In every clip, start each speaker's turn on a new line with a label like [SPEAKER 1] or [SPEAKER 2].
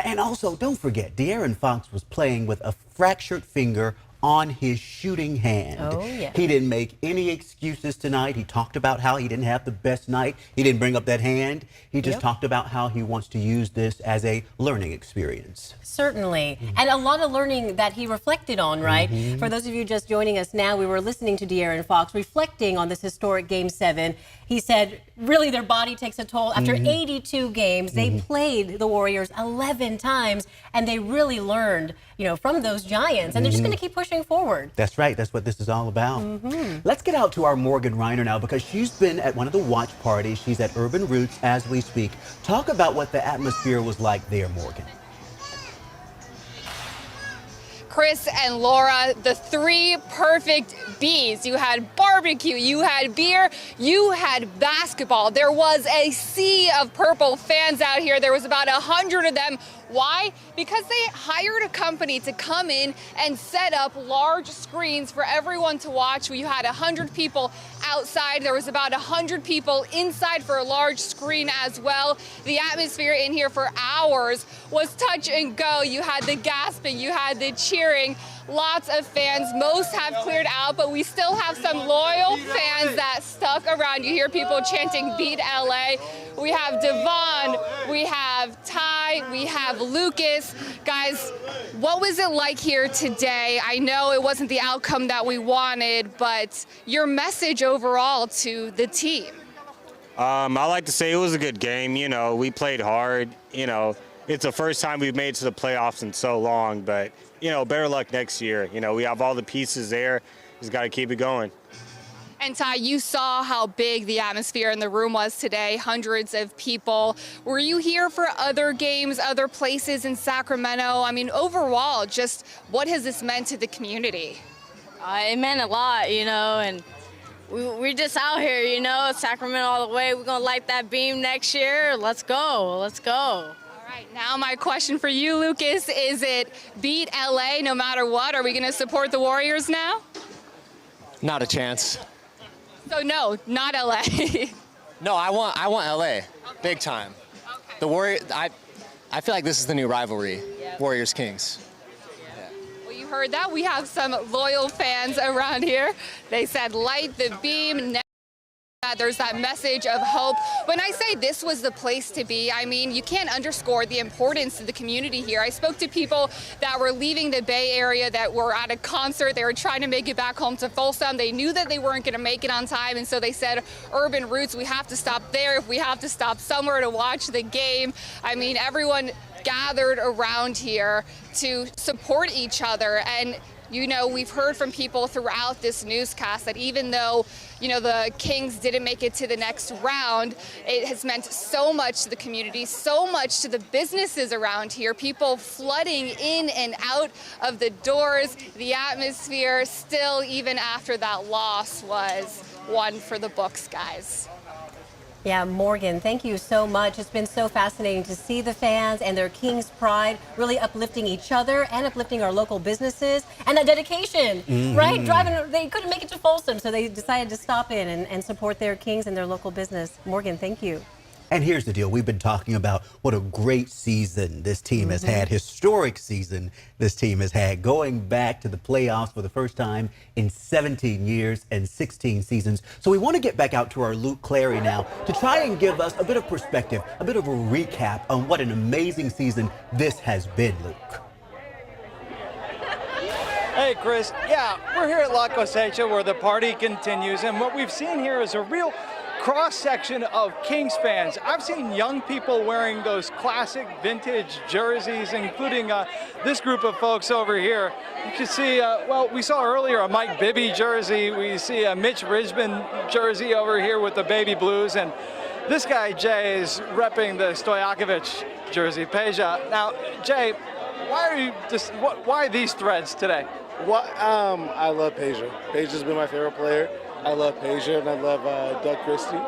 [SPEAKER 1] And also, don't forget, De'Aaron Fox was playing with a fractured finger on his shooting hand.
[SPEAKER 2] Oh, yeah.
[SPEAKER 1] He didn't make any excuses tonight. He talked about how he didn't have the best night. He didn't bring up that hand. He just talked about how he wants to use this as a learning experience.
[SPEAKER 2] Certainly. And a lot of learning that he reflected on, right? For those of you just joining us now, we were listening to De'Aaron Fox reflecting on this historic Game 7. He said, really, their body takes a toll. After 82 games, they played the Warriors 11 times, and they really learned, from those Giants. And they're just going to keep pushing forward.
[SPEAKER 1] That's right. That's what this is all about. Let's get out to our Morgan Reiner now, because she's been at one of the watch parties. She's at Urban Roots as we speak. Talk about what the atmosphere was like there, Morgan.
[SPEAKER 3] Chris and Laura, the three perfect B's. You had barbecue, you had beer, you had basketball. There was a sea of purple fans out here. There was about 100 of them. Why? Because they hired a company to come in and set up large screens for everyone to watch. We had 100 people outside. There was about 100 people inside for a large screen as well. The atmosphere in here for hours was touch and go. You had the gasping, you had the cheering. Lots of fans. Most have cleared out, but we still have some loyal fans that stuck around. You hear people chanting "Beat LA." We have Devon, we have Ty, we have Lucas. Guys, what was it like here today? I know it wasn't the outcome that we wanted, but your message overall to the team.
[SPEAKER 4] I like to say it was a good game. We played hard. It's the first time we've made it to the playoffs in so long, but better luck next year. We have all the pieces there. Just got to keep it going.
[SPEAKER 3] And Ty, you saw how big the atmosphere in the room was today, hundreds of people. Were you here for other games, other places in Sacramento? I mean, overall, just what has this meant to the community?
[SPEAKER 5] It meant a lot, and we're just out here, Sacramento all the way. We're going to light that beam next year. Let's go. Let's go.
[SPEAKER 3] All right, now my question for you, Lucas, is it beat LA no matter what? Are we going to support the Warriors now?
[SPEAKER 6] Not a chance.
[SPEAKER 3] So no, not LA.
[SPEAKER 6] No, I want LA, okay. Big time.
[SPEAKER 3] Okay.
[SPEAKER 6] The Warriors. I feel like this is the new rivalry, Warriors Kings.
[SPEAKER 3] Yeah. Well, you heard that. We have some loyal fans around here. They said light the beam. There's that message of hope. When I say this was the place to be, I mean, you can't underscore the importance to the community here. I spoke to people that were leaving the Bay Area that were at a concert. They were trying to make it back home to Folsom. They knew that they weren't going to make it on time, and so they said, Urban Roots, we have to stop there. If we have to stop somewhere to watch the game. I mean, everyone gathered around here to support each other. And we've heard from people throughout this newscast that even though, the Kings didn't make it to the next round, it has meant so much to the community, so much to the businesses around here, people flooding in and out of the doors. The atmosphere still, even after that loss, was one for the books, guys.
[SPEAKER 2] Yeah, Morgan, thank you so much. It's been so fascinating to see the fans and their King's pride really uplifting each other and uplifting our local businesses, and that dedication, right? They couldn't make it to Folsom, so they decided to stop in and support their Kings and their local business. Morgan, thank you.
[SPEAKER 1] And here's the deal. We've been talking about what a great season this team has had, historic season this team has had, going back to the playoffs for the first time in 17 years and 16 seasons. So we want to get back out to our Luke Clary now to try and give us a bit of perspective, a bit of a recap on what an amazing season this has been, Luke.
[SPEAKER 7] Hey, Chris. Yeah, we're here at La Cosecha where the party continues, and what we've seen here is a real cross-section of Kings fans. I've seen young people wearing those classic vintage jerseys, including this group of folks over here. You can see, we saw earlier a Mike Bibby jersey. We see a Mitch Richmond jersey over here with the baby blues. And this guy, Jay, is repping the Stojakovic jersey, Peja. Now, Jay, why these threads today?
[SPEAKER 8] I love Peja. Peja's been my favorite player. I love Peja and I love Doug Christie.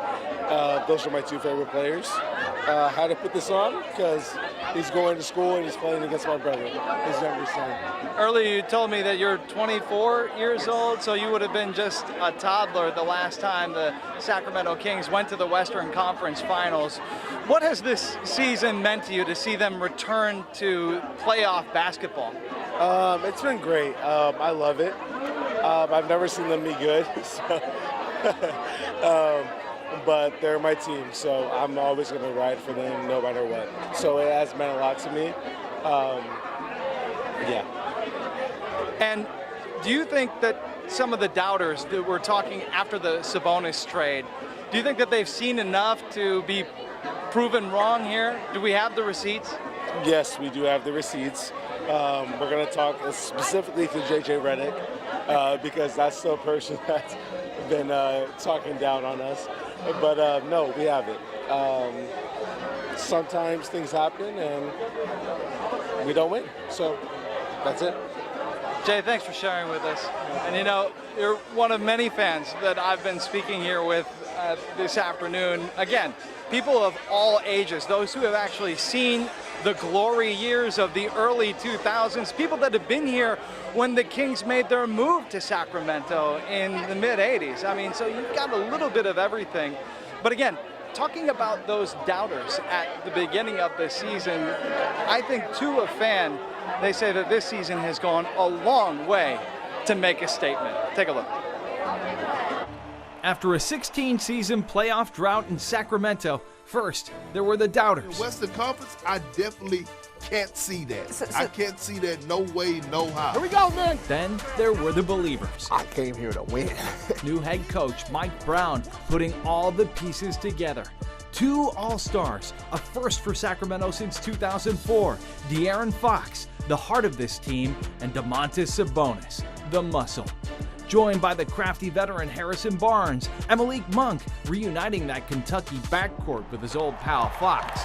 [SPEAKER 8] Those are my two favorite players. How to put this on? Because He's going to school and he's playing against my brother, his younger son.
[SPEAKER 7] Earlier you told me that you're 24 years old, so you would have been just a toddler the last time the Sacramento Kings went to the Western Conference Finals. What has this season meant to you to see them return to playoff basketball?
[SPEAKER 8] It's been great. I love it. I've never seen them be good, so, but they're my team, so I'm always going to ride for them no matter what. So it has meant a lot to me. Yeah.
[SPEAKER 7] And do you think that some of the doubters that were talking after the Sabonis trade, do you think that they've seen enough to be proven wrong here? Do we have the receipts?
[SPEAKER 8] Yes, we do have the receipts. We're going to talk specifically to JJ Redick because that's the person that's been talking down on us. But no, we have it. Sometimes things happen and we don't win. So that's it.
[SPEAKER 7] Jay, thanks for sharing with us. And you know, you're one of many fans that I've been speaking here with this afternoon. Again, people of all ages, those who have actually seen the glory years of the early 2000s, people that have been here when the Kings made their move to Sacramento in the mid-'80s. I mean, so you've got a little bit of everything. But again, talking about those doubters at the beginning of the season, I think to a fan, they say that this season has gone a long way to make a statement. Take a look.
[SPEAKER 9] After a 16-season playoff drought in Sacramento, first, there were the doubters.
[SPEAKER 10] The Western Conference, I definitely can't see that. I can't see that no way, no how.
[SPEAKER 9] Here we go, man. Then there were the believers.
[SPEAKER 8] I came here to win.
[SPEAKER 9] New head coach Mike Brown putting all the pieces together. 2 All-Stars, a first for Sacramento since 2004. De'Aaron Fox, the heart of this team, and Domantas Sabonis, the muscle. Joined by the crafty veteran Harrison Barnes and Malik Monk, reuniting that Kentucky backcourt with his old pal Fox.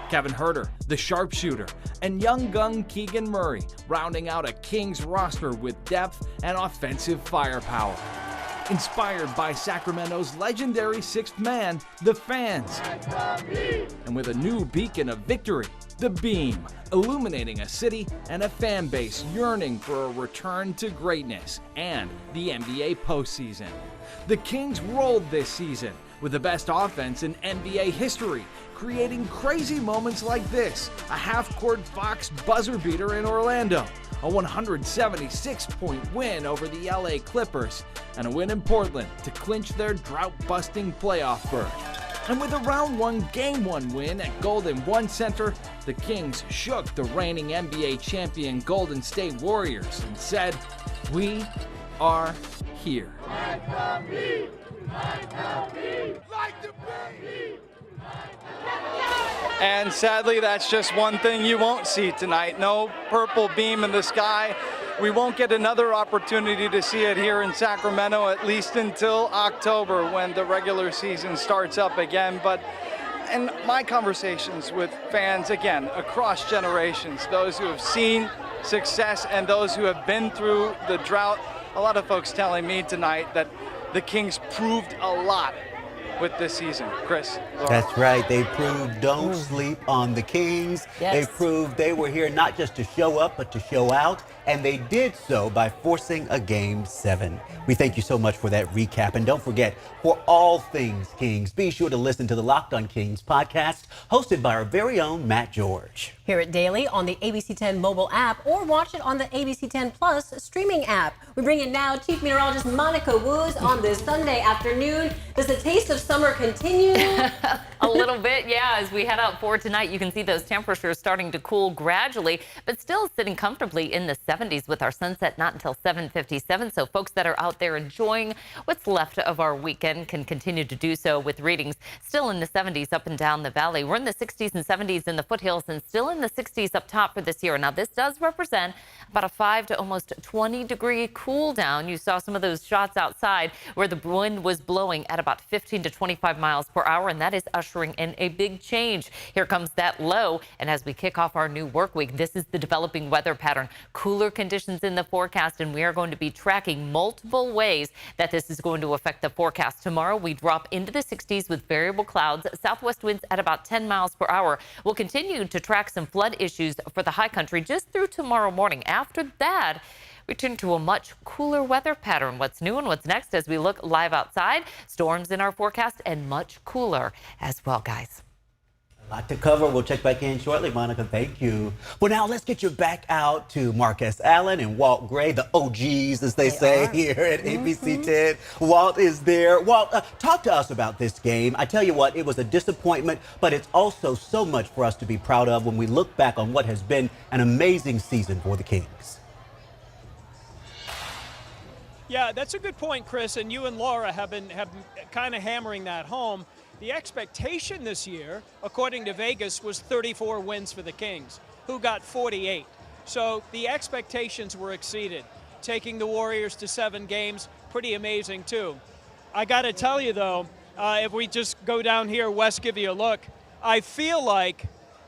[SPEAKER 9] Kevin Huerter, the sharpshooter, and young gun Keegan Murray, rounding out a Kings roster with depth and offensive firepower. Inspired by Sacramento's legendary sixth man, the fans. And with a new beacon of victory, the Beam, illuminating a city and a fan base yearning for a return to greatness and the NBA postseason. The Kings rolled this season with the best offense in NBA history, creating crazy moments like this, a half-court Fox buzzer beater in Orlando, a 176-point win over the LA Clippers, and a win in Portland to clinch their drought-busting playoff berth. And with a round 1 game 1 win at Golden One Center, the Kings shook the reigning NBA champion Golden State Warriors and said, "We are here."
[SPEAKER 7] And sadly, that's just one thing you won't see tonight. No purple beam in the sky. We won't get another opportunity to see it here in Sacramento, at least until October when the regular season starts up again. But in my conversations with fans, again, across generations, those who have seen success and those who have been through the drought, a lot of folks telling me tonight that the Kings proved a lot with this season. Chris. Laura.
[SPEAKER 1] That's right. They proved don't sleep on the Kings.
[SPEAKER 2] Yes.
[SPEAKER 1] They proved they were here not just to show up, but to show out. And they did so by forcing a Game 7. We thank you so much for that recap. And don't forget, for all things Kings, be sure to listen to the Locked on Kings podcast, hosted by our very own Matt George.
[SPEAKER 2] Hear it daily on the ABC 10 mobile app or watch it on the ABC 10 Plus streaming app. We bring in now Chief Meteorologist Monica Woods on this Sunday afternoon. Does the taste of summer continue?
[SPEAKER 11] A little bit, yeah. As we head out for tonight, you can see those temperatures starting to cool gradually, but still sitting comfortably in the 70s with our sunset not until 7:57. So folks that are out there enjoying what's left of our weekend can continue to do so with readings still in the 70s up and down the valley. We're in the 60s and 70s in the foothills and still in in the 60s up top for this year. Now, this does represent about a 5 to almost 20-degree cool down. You saw some of those shots outside where the wind was blowing at about 15 to 25 miles per hour, and that is ushering in a big change. Here comes that low, and as we kick off our new work week, this is the developing weather pattern. Cooler conditions in the forecast, and we are going to be tracking multiple ways that this is going to affect the forecast. Tomorrow, we drop into the 60s with variable clouds, southwest winds at about 10 miles per hour. We'll continue to track some flood issues for the high country just through tomorrow morning. After that, we turn to a much cooler weather pattern. What's new and what's next as we look live outside? Storms in our forecast and much cooler as well, guys.
[SPEAKER 1] A lot to cover. We'll check back in shortly, Monica. Thank you. Well, now let's get you back out to Marcus Allen and Walt Gray, the OGs, as they say here at ABC 10. Walt is there. Walt, talk to us about this game. I tell you what, it was a disappointment, but it's also so much for us to be proud of when we look back on what has been an amazing season for the Kings.
[SPEAKER 12] Yeah, that's a good point, Chris, and you and Laura have been kind of hammering that home. The expectation this year, according to Vegas, was 34 wins for the Kings, who got 48. So the expectations were exceeded. Taking the Warriors to 7 games, pretty amazing too. I got to tell you though, if we just go down here, Wes, give you a look, I feel like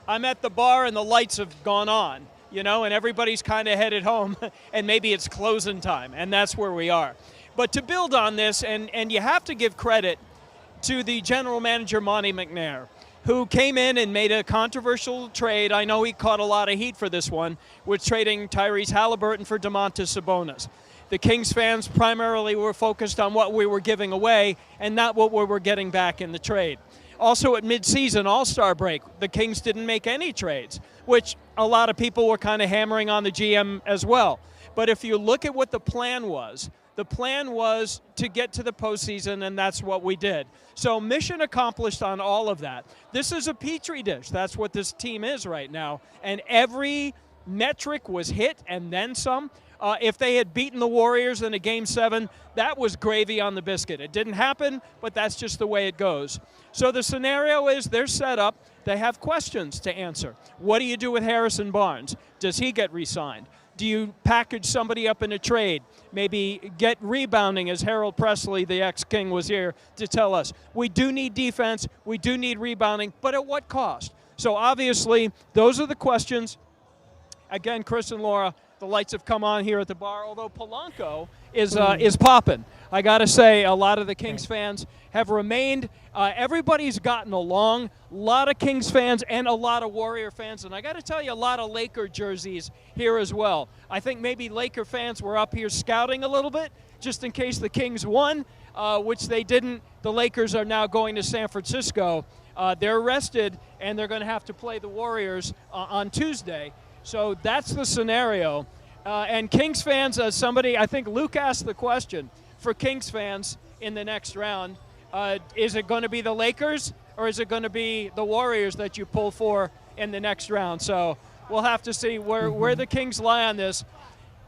[SPEAKER 12] I'm at the bar and the lights have gone on, you know, and everybody's kind of headed home and maybe it's closing time, and that's where we are. But to build on this, and you have to give credit to the general manager, Monty McNair, who came in and made a controversial trade. I know he caught a lot of heat for this one, with trading Tyrese Halliburton for Domantas Sabonis. The Kings fans primarily were focused on what we were giving away and not what we were getting back in the trade. Also at midseason All-Star break, the Kings didn't make any trades, which a lot of people were kind of hammering on the GM as well. But if you look at what the plan was to get to the postseason, and that's what we did. So mission accomplished on all of that. This is a petri dish. That's what this team is right now. And every metric was hit and then some. If they had beaten the Warriors in a Game 7, that was gravy on the biscuit. It didn't happen, but that's just the way it goes. So the scenario is they're set up. They have questions to answer. What do you do with Harrison Barnes? Does he get re-signed? Do you package somebody up in a trade? Maybe get rebounding, as Harold Presley, the ex-King, was here to tell us. We do need defense. We do need rebounding, but at what cost? So obviously, those are the questions. Again, Chris and Laura, the lights have come on here at the bar, although Polanco is popping. I got to say, a lot of the Kings fans have remained. Everybody's gotten along. A lot of Kings fans and a lot of Warrior fans. And I got to tell you, a lot of Laker jerseys here as well. I think maybe Laker fans were up here scouting a little bit, just in case the Kings won, which they didn't. The Lakers are now going to San Francisco. They're rested, and they're going to have to play the Warriors on Tuesday. So that's the scenario. And Kings fans, somebody, I think Luke asked the question, for Kings fans in the next round, is it going to be the Lakers or is it going to be the Warriors that you pull for in the next round? So we'll have to see where the Kings lie on this.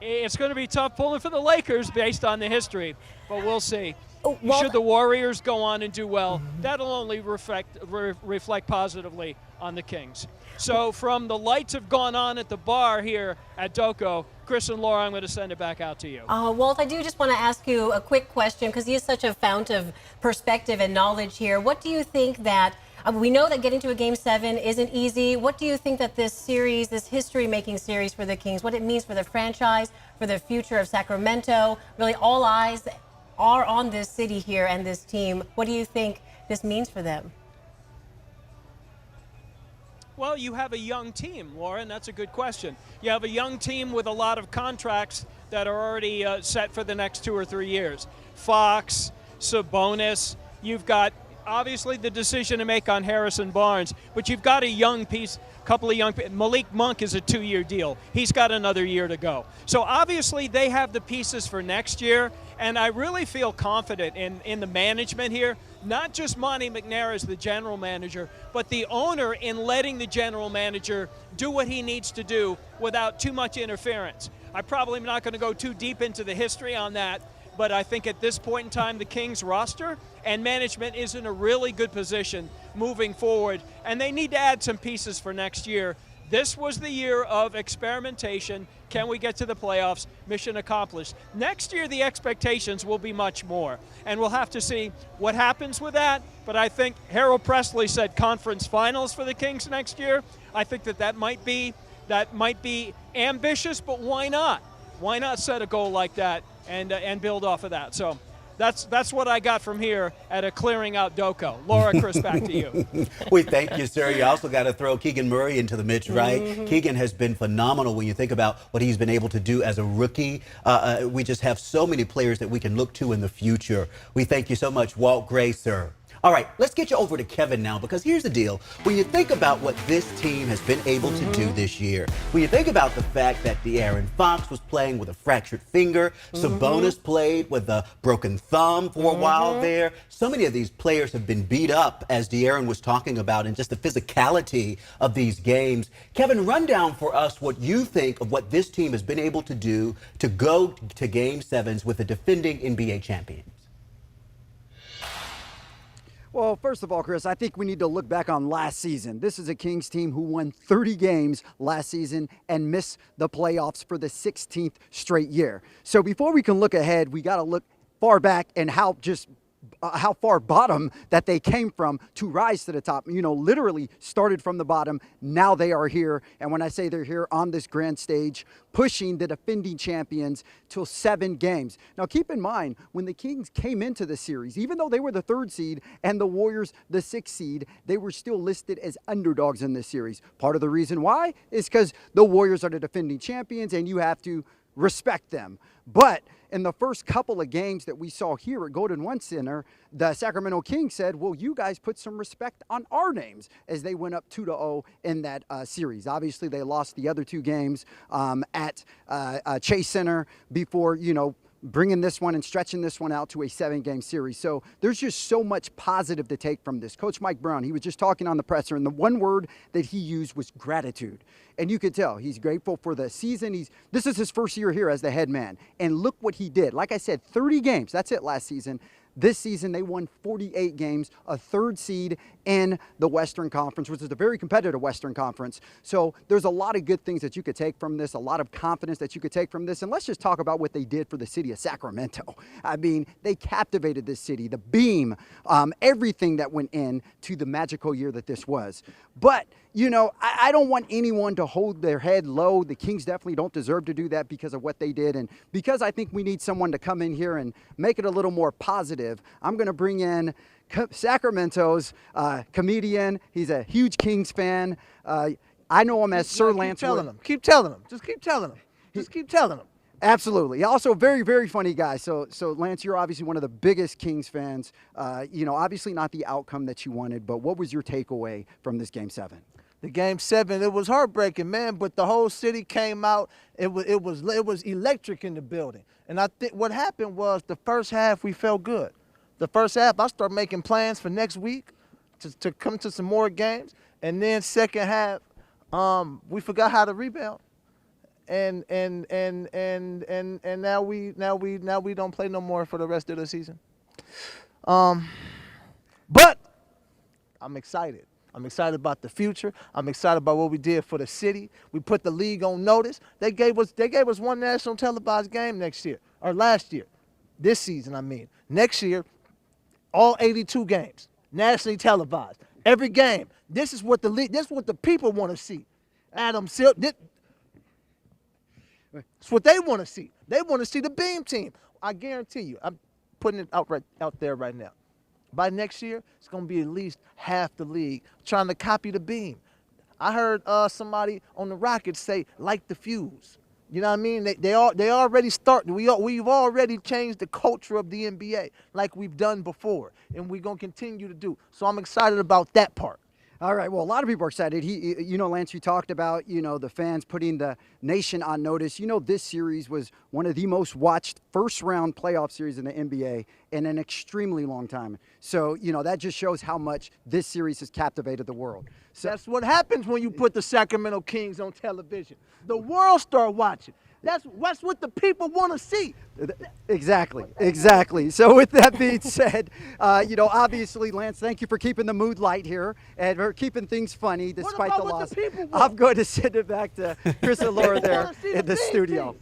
[SPEAKER 12] It's going to be tough pulling for the Lakers based on the history, but we'll see. Should the Warriors go on and do well, that'll only reflect positively on the Kings. So from the lights have gone on at the bar here at Doco, Chris and Laura, I'm going to send it back out to you.
[SPEAKER 2] Walt, I do just want to ask you a quick question because he is such a fount of perspective and knowledge here. What do you think that, we know that getting to a Game 7 isn't easy. What do you think that this series, this history-making series for the Kings, what it means for the franchise, for the future of Sacramento, really all eyes are on this city here and this team. What do you think this means for them?
[SPEAKER 12] Well, you have a young team, Lauren. That's a good question. You have a young team with a lot of contracts that are already set for the next 2 or 3 years. Fox, Sabonis. You've got, obviously, the decision to make on Harrison Barnes, but you've got a young piece, couple of young people. Malik Monk is a 2-year deal. He's got another year to go. So obviously they have the pieces for next year, and I really feel confident in the management here. Not just Monty McNair as the general manager, but the owner in letting the general manager do what he needs to do without too much interference. I'm probably not going to go too deep into the history on that, but I think at this point in time, the Kings roster and management is in a really good position moving forward, and they need to add some pieces for next year. This was the year of experimentation. Can we get to the playoffs? Mission accomplished. Next year, the expectations will be much more, and we'll have to see what happens with that. But I think Harold Presley said conference finals for the Kings next year. I think that might be ambitious, but why not? Why not set a goal like that and build off of that? So that's what I got from here at a clearing out Doko. Laura, Chris, back to you.
[SPEAKER 1] We thank you, sir. You also got to throw Keegan Murray into the mix, right? Keegan has been phenomenal when you think about what he's been able to do as a rookie. We just have so many players that we can look to in the future. We thank you so much, Walt Gray, sir. All right, let's get you over to Kevin now, because here's the deal. When you think about what this team has been able to do this year, when you think about the fact that De'Aaron Fox was playing with a fractured finger, Sabonis played with a broken thumb for a while there. So many of these players have been beat up, as De'Aaron was talking about, and just the physicality of these games. Kevin, run down for us what you think of what this team has been able to do to go to Game 7s with the defending NBA champions.
[SPEAKER 13] Well, first of all, Chris, I think we need to look back on last season. This is a Kings team who won 30 games last season and missed the playoffs for the 16th straight year. So before we can look ahead, we got to look far back and how far bottom that they came from to rise to the top. You know, literally started from the bottom. Now they are here. And when I say they're here on this grand stage, pushing the defending champions to 7 games. Now, keep in mind, when the Kings came into the series, even though they were the 3rd seed and the Warriors the 6th seed, they were still listed as underdogs in this series. Part of the reason why is because the Warriors are the defending champions and you have to respect them. But in the first couple of games that we saw here at Golden One Center, the Sacramento Kings said, well, you guys put some respect on our names, as they went up 2-0 in that series. Obviously, they lost the other 2 games at Chase Center before, you know, bringing this one and stretching this one out to a 7-game series. So there's just so much positive to take from this. Coach Mike Brown, he was just talking on the presser, and the one word that he used was gratitude. And you could tell he's grateful for the season. This is his first year here as the head man. And look what he did. Like I said, 30 games. That's it last season. This season, they won 48 games, a 3rd seed in the Western Conference, which is a very competitive Western Conference. So there's a lot of good things that you could take from this, a lot of confidence that you could take from this. And let's just talk about what they did for the city of Sacramento. I mean, they captivated this city, the beam, everything that went in to the magical year that this was. But, you know, I don't want anyone to hold their head low. The Kings definitely don't deserve to do that because of what they did. And because I think we need someone to come in here and make it a little more positive, I'm going to bring in Sacramento's comedian. He's a huge Kings fan. I know him as Sir Lance.
[SPEAKER 14] Keep telling him. Keep telling him. Just keep telling him. Just keep telling him.
[SPEAKER 13] Absolutely. Also, very, very funny guy. So Lance, you're obviously one of the biggest Kings fans. You know, obviously not the outcome that you wanted, but what was your takeaway from this Game 7?
[SPEAKER 14] The Game 7, it was heartbreaking, man. But the whole city came out. It was electric in the building. And I think what happened was the first half we felt good. The first half, I started making plans for next week to come to some more games. And then second half, we forgot how to rebound. And now we don't play no more for the rest of the season. But I'm excited. I'm excited about the future. I'm excited about what we did for the city. We put the league on notice. They gave us one national televised game next year, or last year. This season, I mean. Next year, all 82 games, nationally televised. Every game. This is what the people want to see. Adam Silk. That's what they want to see. They want to see the Beam team. I guarantee you, I'm putting it out there right now. By next year, it's going to be at least half the league trying to copy the Beam. I heard somebody on the Rockets say, like the fuse. You know what I mean? They already started. We've already changed the culture of the NBA like we've done before, and we're going to continue to do. So I'm excited about that part.
[SPEAKER 13] All right. Well, a lot of people are excited. You know, Lance, you talked about, you know, the fans putting the nation on notice. You know, this series was one of the most watched first-round playoff series in the NBA in an extremely long time. So, you know, that just shows how much this series has captivated the world. So
[SPEAKER 14] that's what happens when you put the Sacramento Kings on television. The world start watching. That's what the people want to see.
[SPEAKER 13] Exactly. So with that being said, obviously, Lance, thank you for keeping the mood light here and for keeping things funny despite the loss. I'm going to send it back to Chris and Laura there in the studio.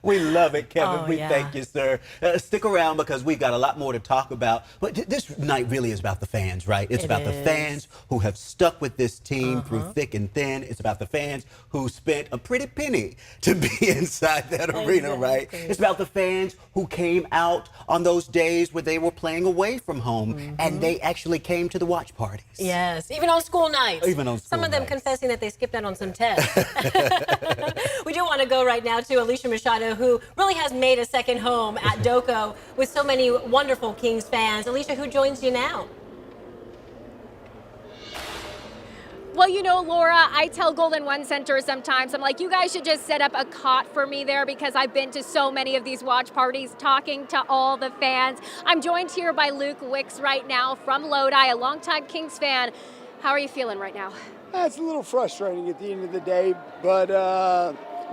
[SPEAKER 1] We love it, Kevin.
[SPEAKER 2] Oh,
[SPEAKER 1] we
[SPEAKER 2] yeah.
[SPEAKER 1] thank you, sir. Stick around because we've got a lot more to talk about. But this night really is about the fans, right? It's about the fans who have stuck with this team through thick and thin. It's about the fans who spent a pretty penny to be inside that arena, right? It's about the fans who came out on those days where they were playing away from home and they actually came to the watch parties.
[SPEAKER 2] Yes, even on school nights.
[SPEAKER 1] Even on school
[SPEAKER 2] Some of them
[SPEAKER 1] nights.
[SPEAKER 2] confessing that they skipped out on some tests. We do want to go right now to Alicia Machado, who really has made a second home at Doco with so many wonderful Kings fans. Alicia, who joins you now?
[SPEAKER 15] Well, Laura, I tell Golden One Center sometimes, I'm like, you guys should just set up a cot for me there because I've been to so many of these watch parties talking to all the fans. I'm joined here by Luke Wicks right now from Lodi, a longtime Kings fan. How are you feeling right now?
[SPEAKER 16] It's a little frustrating at the end of the day, but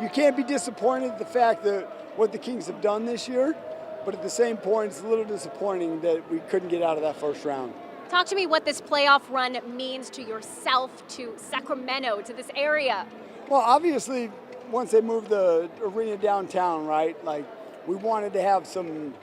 [SPEAKER 16] you can't be disappointed at the fact that what the Kings have done this year, but at the same point, it's a little disappointing that we couldn't get out of that first round.
[SPEAKER 15] Talk to me what this playoff run means to yourself, to Sacramento, to this area.
[SPEAKER 16] Well, obviously, once they moved the arena downtown, right, we wanted to have some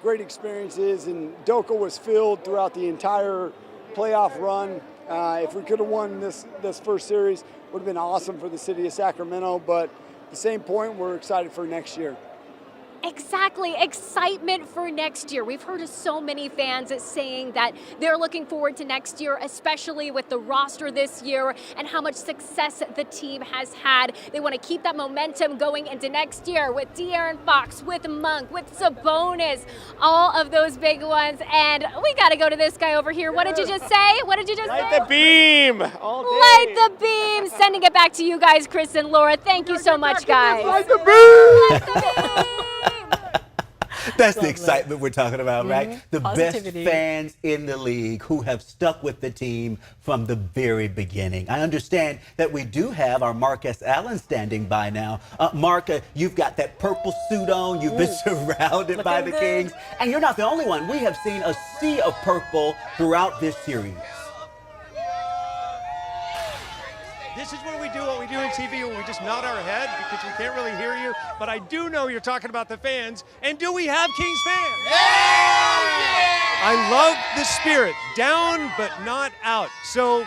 [SPEAKER 16] great experiences, and Doco was filled throughout the entire playoff run. If we could have won this first series, it would have been awesome for the city of Sacramento, but at the same point, we're excited for next year.
[SPEAKER 15] Exactly, excitement for next year. We've heard of so many fans saying that they're looking forward to next year, especially with the roster this year and how much success the team has had. They want to keep that momentum going into next year with De'Aaron Fox, with Monk, with Sabonis, all of those big ones. And we got to go to this guy over here. What did you just say? What did you just say?
[SPEAKER 17] Light the beam all day.
[SPEAKER 15] Light the beam. Sending it back to you guys, Chris and Laura. Thank you so much, guys.
[SPEAKER 16] Light the beam!
[SPEAKER 15] Light the beam.
[SPEAKER 1] That's the excitement we're talking about, right? The
[SPEAKER 2] Positivity.
[SPEAKER 1] best fans in the league who have stuck with the team from the very beginning. I understand that we do have our Marcus Allen standing by now. Mark, you've got that purple suit on. You've been surrounded by the Kings. And you're not the only one. We have seen a sea of purple throughout this series.
[SPEAKER 17] This is where we do what we do in TV, where we just nod our head because we can't really hear you. But I do know you're talking about the fans. And do we have Kings fans? Yeah! I love the spirit, down but not out. So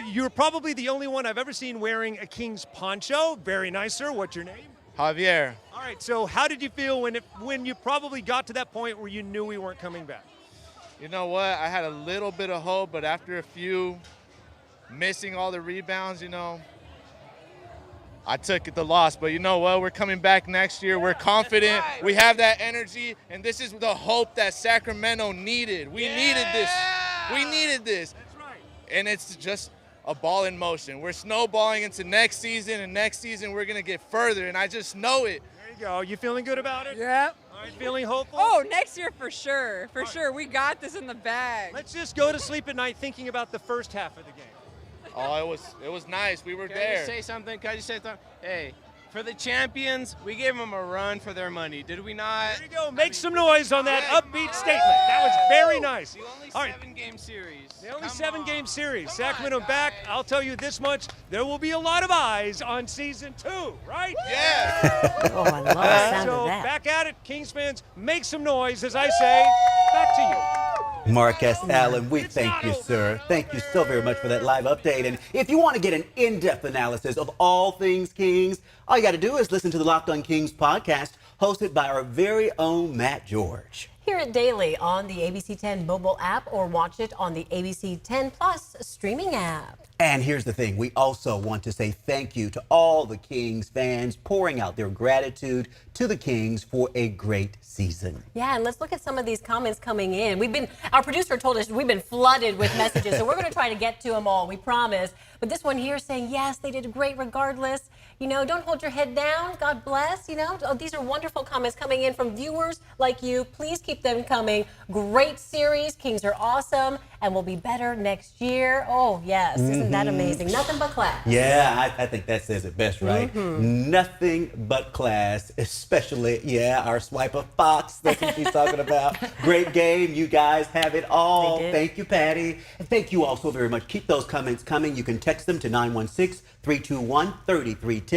[SPEAKER 17] you're probably the only one I've ever seen wearing a Kings poncho. Very nice, sir. What's your name?
[SPEAKER 18] Javier.
[SPEAKER 17] All right. So how did you feel when you probably got to that point where you knew we weren't coming back?
[SPEAKER 18] You know what? I had a little bit of hope, but after a few missing all the rebounds, I took the loss. But you know what? We're coming back next year. We're confident. Right. We have that energy, and this is the hope that Sacramento needed. We needed this. We needed this.
[SPEAKER 17] That's right.
[SPEAKER 18] And it's just a ball in motion. We're snowballing into next season, and next season we're going to get further, and I just know it.
[SPEAKER 17] There you go. You feeling good about it?
[SPEAKER 19] Yeah.
[SPEAKER 17] All right, feeling hopeful?
[SPEAKER 19] Oh, next year for sure. For sure. We got this in the bag.
[SPEAKER 17] Let's just go to sleep at night thinking about the first half of the game.
[SPEAKER 18] Oh, it was nice. We were
[SPEAKER 20] Can I
[SPEAKER 18] there.
[SPEAKER 20] just say something? Can I just say something? Hey, for the champions, we gave them a run for their money. Did we not?
[SPEAKER 17] There you go. Make some noise on that upbeat statement. That was very nice.
[SPEAKER 20] The only
[SPEAKER 17] All right.
[SPEAKER 20] 7-game series.
[SPEAKER 17] The only 7-game series. Sacramento back. I'll tell you this much. There will be a lot of eyes on season 2, right?
[SPEAKER 18] Yeah.
[SPEAKER 2] Oh, I love the sound
[SPEAKER 17] So
[SPEAKER 2] of that.
[SPEAKER 17] back at it. Kings fans, make some noise as I say, back to you.
[SPEAKER 1] Marcus Allen, we thank you, sir. Thank you so very much for that live update. And if you want to get an in-depth analysis of all things Kings, all you got to do is listen to the Locked on Kings podcast, hosted by our very own Matt George.
[SPEAKER 2] Hear it daily on the ABC 10 mobile app or watch it on the ABC 10 Plus streaming app.
[SPEAKER 1] And here's the thing. We also want to say thank you to all the Kings fans pouring out their gratitude to the Kings for a great season.
[SPEAKER 2] Yeah, and let's look at some of these comments coming in. Our producer told us we've been flooded with messages, so we're going to try to get to them all, we promise. But this one here saying, yes, they did great regardless. Don't hold your head down. God bless. These are wonderful comments coming in from viewers like you. Please keep keep them coming. Great series. Kings are awesome and will be better next year. Oh, yes. Isn't that amazing? Nothing but class.
[SPEAKER 1] Yeah, I think that says it best, right? Nothing but class, especially, our swiper Fox. That's what she's talking about. Great game. You guys have it all. Thank you, Patty. And thank you all so very much. Keep those comments coming. You can text them to 916-321-3310.